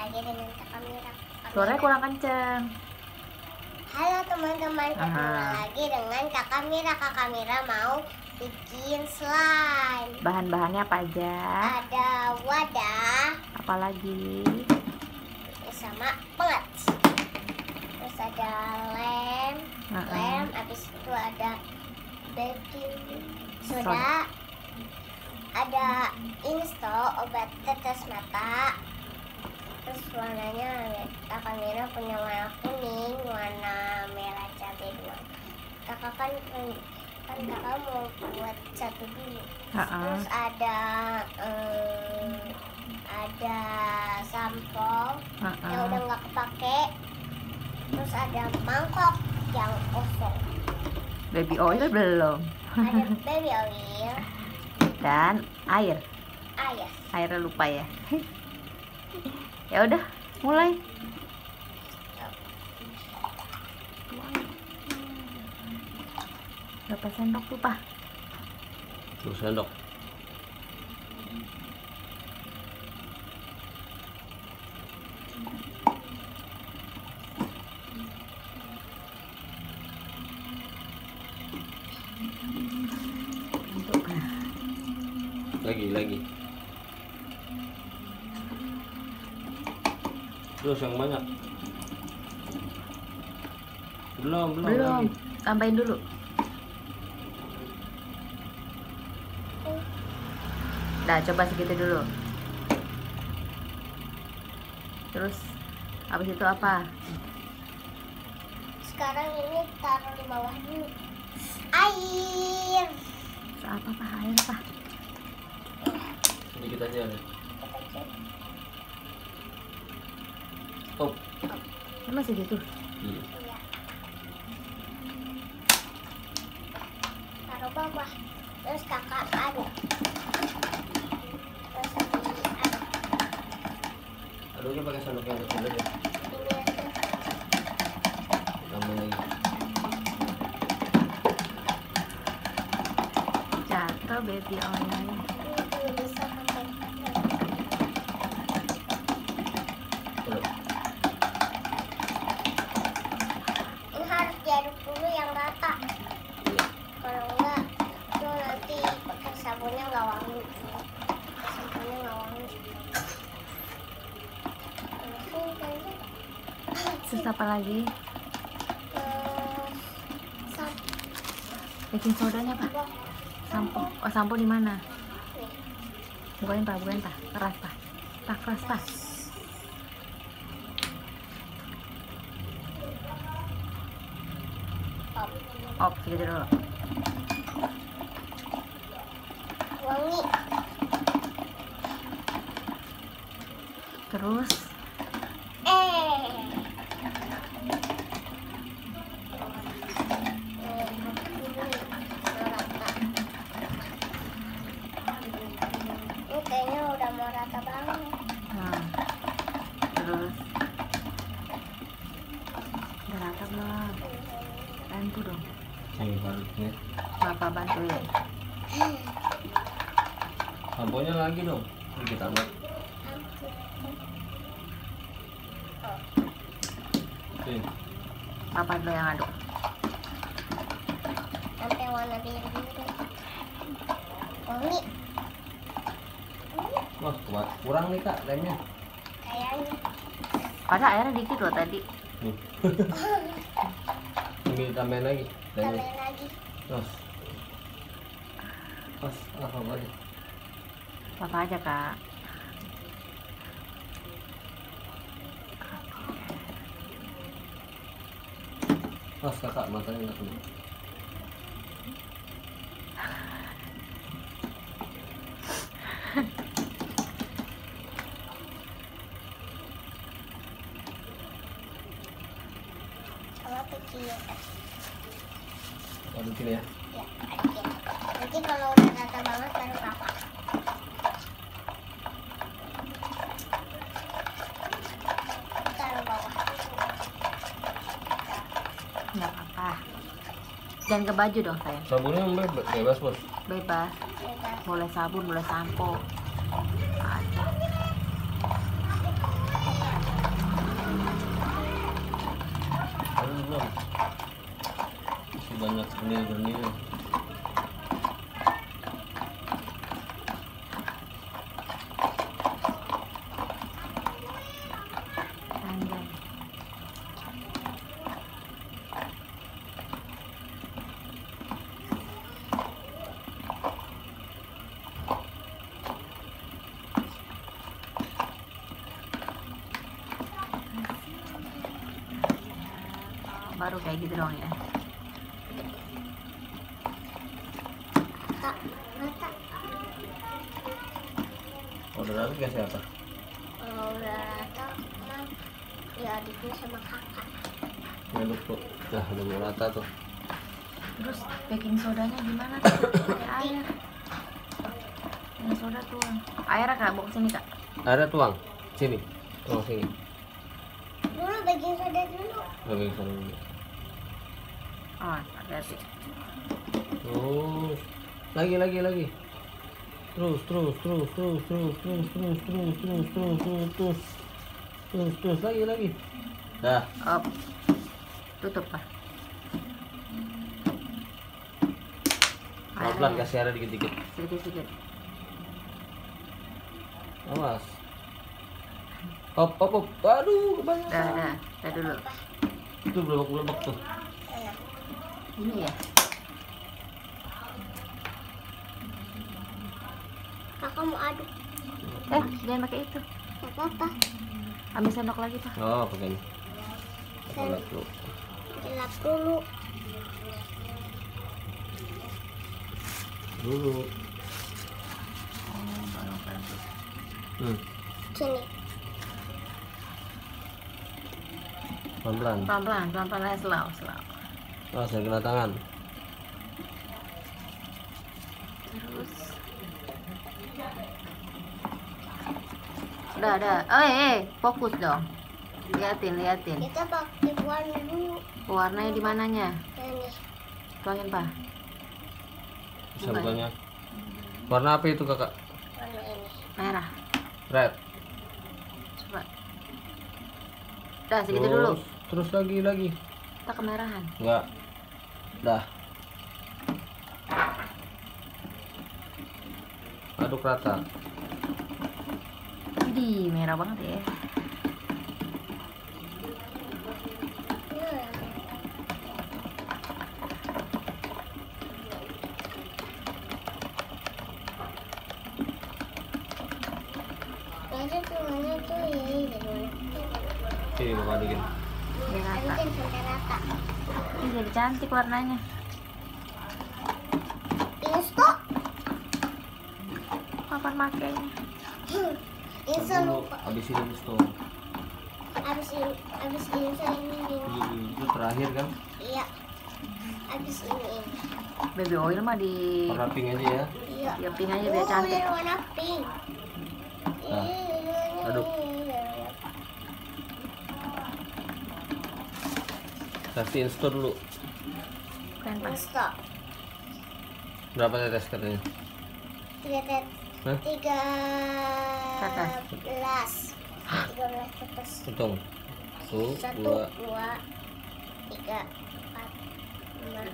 lagi dengan Kakak Mira. Suaranya kurang kenceng. Halo teman-teman, ketemu lagi dengan Kakak Mira. Kakak Mira mau bikin slime. Bahan-bahannya apa aja? Ada wadah, Apalagi? sama pengat. Terus ada lem, habis itu ada baking soda, ada insto obat tetes mata. Terus warnanya Kakak Mira punya warna kuning, warna merah cabai dua. Kakak kan kakak mau buat satu dulu. Terus ada sampo yang udah nggak kepake. Terus ada mangkok yang kosong. Baby oil belum. Ada baby oil dan air. Airnya lupa ya. Ya udah, mulai. Berapa sendok tuh, Pak? 2 sendok. Lagi. Terus yang banyak. Belum. Lagi. Tambahin dulu. Nah, coba segitu dulu. Terus habis itu apa? Sekarang ini taruh di bawah dulu. Air. Apa Pak? Air apa? Sedikit aja nih. Stop. Masih gitu. Iya. Taruh bawah. Terus kakak aduk. Aduknya pakai sendok yang kecil aja. Ini aja. Tambah lagi. Jatuh baby oil. Ini bisa pakai. Ini harus diaduk dulu yang rata. Kalau enggak, itu nanti pakai sabunnya nggak wangi. Terus apa lagi? Baking sodanya Pak? Sampo. Oh, sampo di mana? Bukain Pak. Keras Pak. Keras Pak. Op, segitu dulu. Wangi. Terus ini kayaknya udah mau rata banget. Terus udah rata belum? Bantu dong. Ini baliknya. Papa bantuin. Samponya lagi dong. Ini kita tambah. Papa dulu yang aduk. Sampai warna biru. Wangi. Wah, kurang nih Kak lemnya. Kayaknya. Padahal airnya dikit loh tadi. Ini tambahin lagi. Tambahin lagi. Terus. Apa lagi? Papa aja Kak. Kakak matanya nggak kena. Sama kecil. Adukin ya. Ya, adukin. Nanti kalau udah rata banget baru papa. Taruh bawah. Nggak apa-apa. Jangan ke baju dong sayang. Sabunnya bebas bos. Bebas. Boleh sabun, boleh sampo. Ada. belum. Masih banyak benil-benil. Anjay. Baru kayak gitu dong ya. Tak, rata. Udah nanti kasih apa? Kalau udah rata, mah ya adiknya sama kakak. Ngaduk tuh. Nah, udah mau rata tuh. Terus baking sodanya gimana tuh? Pakai air. Baking soda tuang. Air kak, bawa sini kak. Ada tuang. Sini. Tuang sini. Dulu baking soda dulu. Bagian sana dulu. Oh, hati-hati. Terus. Lagi. Terus. Lagi. Dah. Op. Tutup pak. Pelan-pelan kasih air dikit-dikit. Sedikit-sedikit. Awas. Hop. Aduh, kebanyakan. Dah dulu. Itu belebek tuh. Ini ya. Kakak mau aduk. Jangan pakai itu. Gak apa-apa. Ambil sendok lagi pak. Oh, pakai ini. Sen- Tuh. Gelap dulu. Dulu. Oh, baru bagus. Sini. Pelan-pelan. Pelan-pelan, slow. Oh, saya kena tangan. Terus. Udah. Fokus dong. Liatin. Kita pakai warna dulu. Warnanya di mananya? Ini. Tuangin pak. Bisa bukanya. Warna apa itu, Kakak? Warna ini. Merah. Red. Coba. Dah segitu dulu. Terus lagi. Kita kemerahan. Enggak. Dah. Aduk rata. Widih, merah banget ya. Kayaknya tuh warna tuh ya ini warna. Sini mau adukin. Biar rata. Adukin sampai rata. Ini jadi cantik warnanya. Instok. Kapan makainya? Instok Dulu, lupa. abis ini tuh. Abis ini saya ini. Itu terakhir kan? Iya. Abis ini. Baby oil mah di Warna pink aja ya. Iya. ya pink aja biar cantik. Udah warna pink. Nah, aduk. Kasih install dulu. Keren pak. Instok. Berapa tetes katanya? 13 Hah? 13 tetes. Hitung. 1, 1, 2, 3, 4, 5, 6,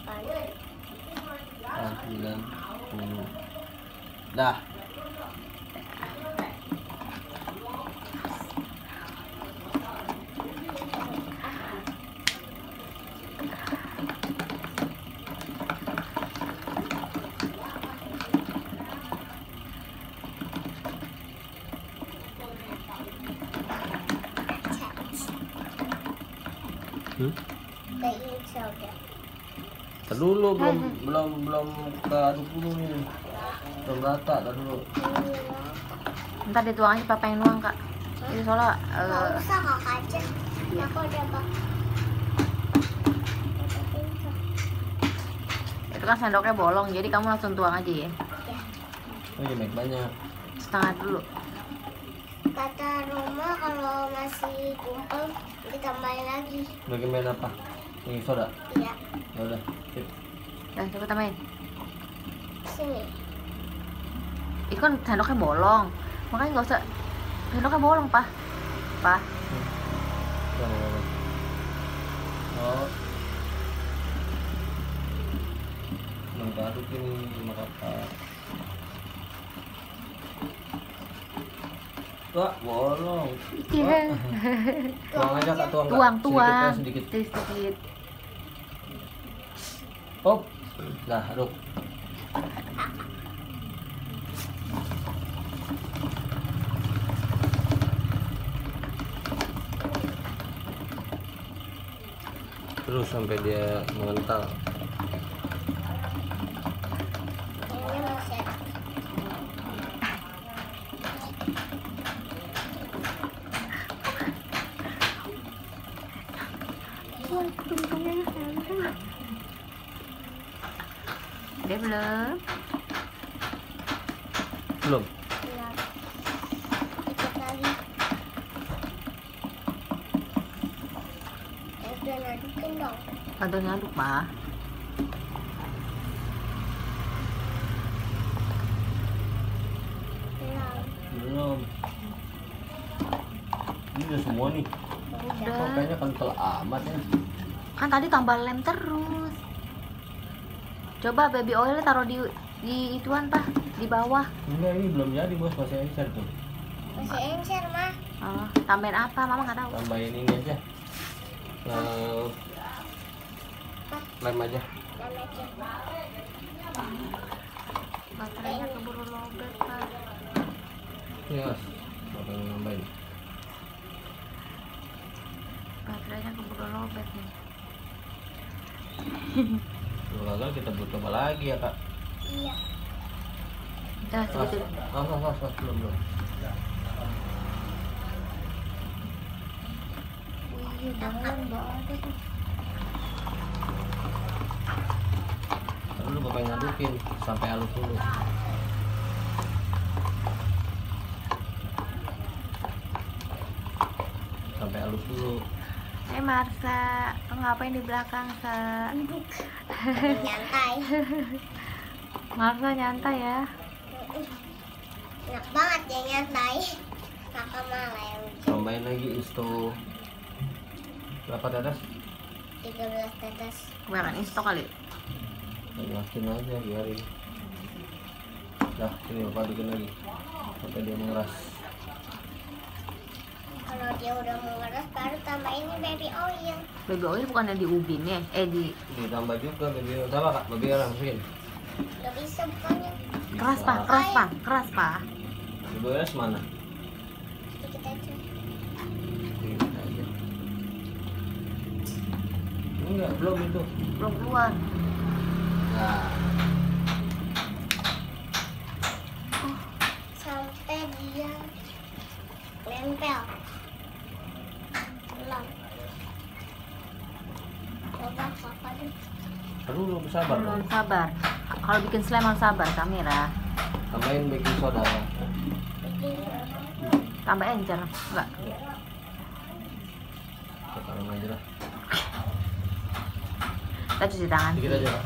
7, 8, 9, 10. Dah. baking soda. Tar dulu belum keaduk dulu nih. Belum rata, tar dulu. Ntar dituang aja papa yang nuang kak. Ini soalnya Nggak usah kakak aja. Iya. Aku udah itu kan sendoknya bolong, jadi kamu langsung tuang aja ya. Oh iya, banyak. Setengah dulu. Kata Roma kalau masih kumpul ditambahin lagi. Bagi main apa? Ini soda. Iya. Ya udah. Sip. Dah coba tambahin. Sini. Itu kan sendoknya bolong, makanya nggak usah. Sendoknya bolong pak. Oh. Aduk ini merata. Wah, bolong. Iya. Tuang aja Kak, tuang. Tuang. Sedikit. Sedikit. Hop. Lah, aduk. Terus sampai dia mengental. Udah belum? Belum. Dikit lagi. Udah adukin dong. Bantu ngaduk, Pak. Belum. Ini udah semua nih. Udah. Kok kayaknya kental amat ya. Kan tadi tambah lem terus. Coba baby oil taruh di ituan, Pak, di bawah. Enggak, ini belum jadi, Bos. Masih encer tuh. Masih encer, Mah. Oh, tambahin apa? Mama nggak tahu. Tambahin ini aja. Lem aja. Dan aja. Baterainya keburu lobet, Pak. Iya, Mas. Bakal nambahin. Baterainya keburu lobet nih. Kalau gagal kita buat coba lagi ya, Kak. Iya. Udah segitu. Belum. Iya, jangan banget. Lalu Bapak ngadukin sampai halus dulu. Sampai halus dulu. Marsa, lo ngapain di belakang, Sa? Nyantai. Marsa nyantai ya. Enak banget ya nyantai. Kakak malah yang Tambahin lagi isto. Berapa tetes? 13 tetes. Kebanyakan insto kali. Banyakin aja biarin. Dah, ini Bapak adukin lagi sampai dia mengeras. Kalau dia udah mengeras baru tambahin ini baby oil. Baby oil bukannya di ubin ya? Ditambah juga baby oil. Sama Kak, baby oil masukin. Gak bisa bukannya. Keras, Pak. Keras, Pak. Baby oil mana? Sedikit aja. Sedikit aja. Enggak, belum itu. Belum keluar. Nah, Sampai dia nempel. Belum. Coba kakak deh. aduh lu sabar dong. Belum sabar. Kalau bikin slime harus sabar, Kamera. Tambahin baking soda. Tambah encer, enggak? Sekarang aja lah. Kita cuci tangan. Dikit aja, Kak.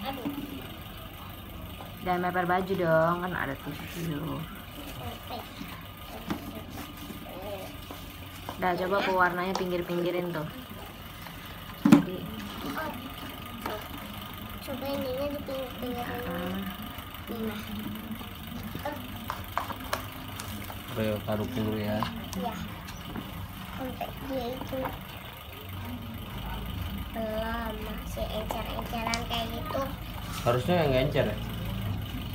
Aduh. Dan meper baju dong, kan ada tisu. Sampai. Udah, coba pewarnanya pinggir-pinggirin tuh. Jadi, Coba ininya di pinggir-pinggir ini. Ayo taruh dulu ya. Ya. Sampai dia itu belum masih encer-enceran kayak gitu. Harusnya yang nggak encer ya.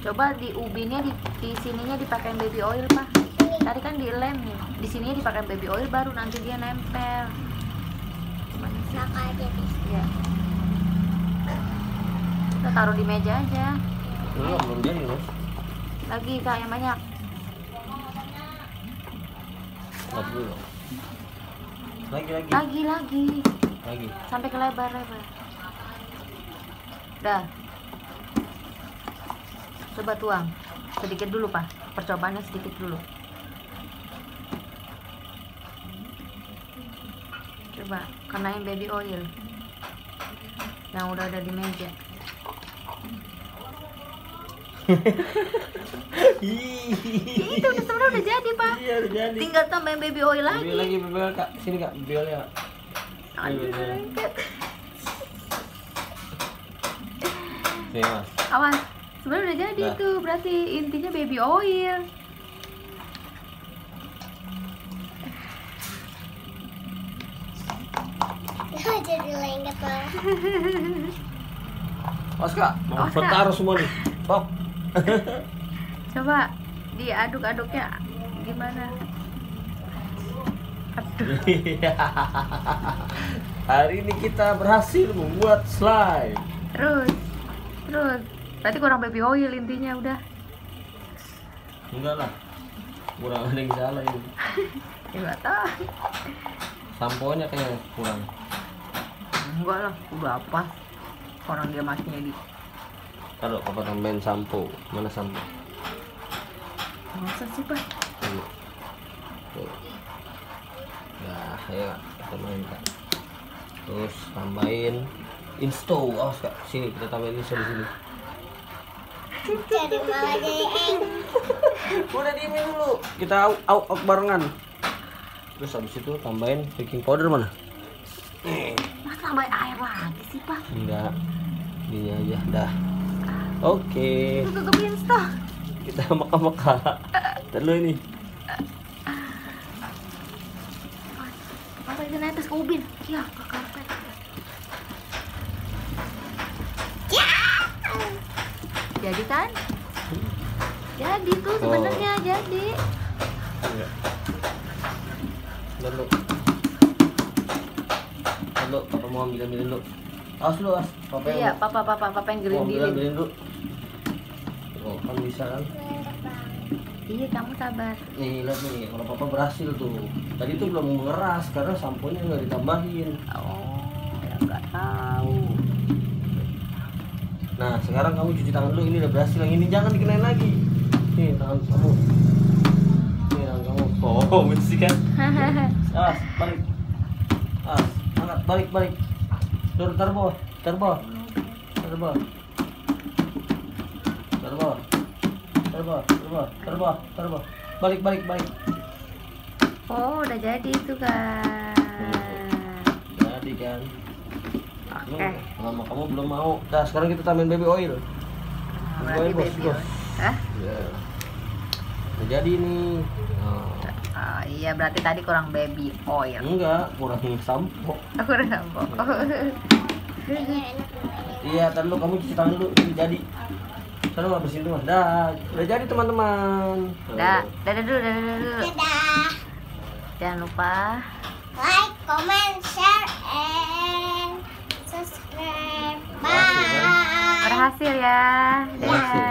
coba di ubinnya di sininya dipakai baby oil, Pak. Tadi kan di lem nih. Di sininya dipakai baby oil baru nanti dia nempel. Maka aja bisa. Ya. Kita taruh di meja aja. Belum jadi, Mas. Lagi, Kak, yang banyak. Stop dulu. Lagi. Lagi. Sampai ke lebar-lebar. Udah. Coba tuang. Sedikit dulu, Pak. Percobaannya sedikit dulu. Coba kenain baby oil yang udah ada di meja. Itu sebenarnya udah jadi, Pak. Iya, udah jadi. Tinggal tambahin baby oil lagi. Baby oil, Kak. Sini, Kak, baby oil ya. Aduh, lengket. Nih, Mas. Awas. Sebenarnya udah jadi Nah. tuh, berarti intinya baby oil. Jadi lengket lah. Awas, Kak. Mau Awas, Kak. bertaruh semua nih. Stop. Coba diaduk-aduknya gimana? Aduh. Hari ini kita berhasil membuat slime. Terus. Berarti kurang baby oil intinya udah. Enggak lah. Kurang ada yang salah ini. Ya nggak tahu. Samponya kayaknya kurang. Enggak lah, udah apa? Orang dia masnya di. Kalau papa tambahin sampo, mana sampo? Masa sih, Pak? Tuh. Nah, ya tambahin, Kak. Terus tambahin insto, awas, Kak. Sini kita tambahin insto di sini. Jadi malah jadi Udah diemin dulu. Kita out barengan. Terus habis itu tambahin baking powder mana? Mas tambahin air lagi sih, Pak? Enggak. Ini aja dah. Oke. Tutup insta. Kita meka-meka. Terus ini. Apa itu naik atas ke ubin? Ya, ke karpet. Jadi kan? Jadi tuh sebenarnya jadi. Enggak. Dulu. Dulu, papa mau ambilin dulu. Awas lu, awas. Papa yang Iya, papa yang mau ambilin grinding. dulu. Oh, kan bisa kan? Iya, kamu sabar. Nih, lihat nih, kalau papa berhasil tuh. Tadi tuh belum mengeras karena samponya nggak ditambahin. Oh, ya nggak tahu. Nah, sekarang kamu cuci tangan dulu. Ini udah berhasil. Yang ini jangan dikenain lagi. Nih, tangan kamu. Nih, tangan kamu. Oh, bersih kan? Balik. Angkat, balik. Turun, taruh bawah. Balik. Oh, udah jadi itu kan. Jadi kan. Oke. Mama kamu belum mau. Nah, sekarang kita tambahin baby oil. Berarti Bos, baby bos. oil. Hah? Ya. Udah jadi nih. Oh. Oh, iya, berarti tadi kurang baby oil. Enggak, kurang sampo. Aku udah sampo. Iya, ntar lu kamu cuci tangan dulu, ini jadi. Sekarang nggak bersihin tuh, dah, udah jadi teman-teman. Dadah dulu. dadah. Jangan lupa Like, comment, share, and subscribe. Bye. berhasil ya. Dadah.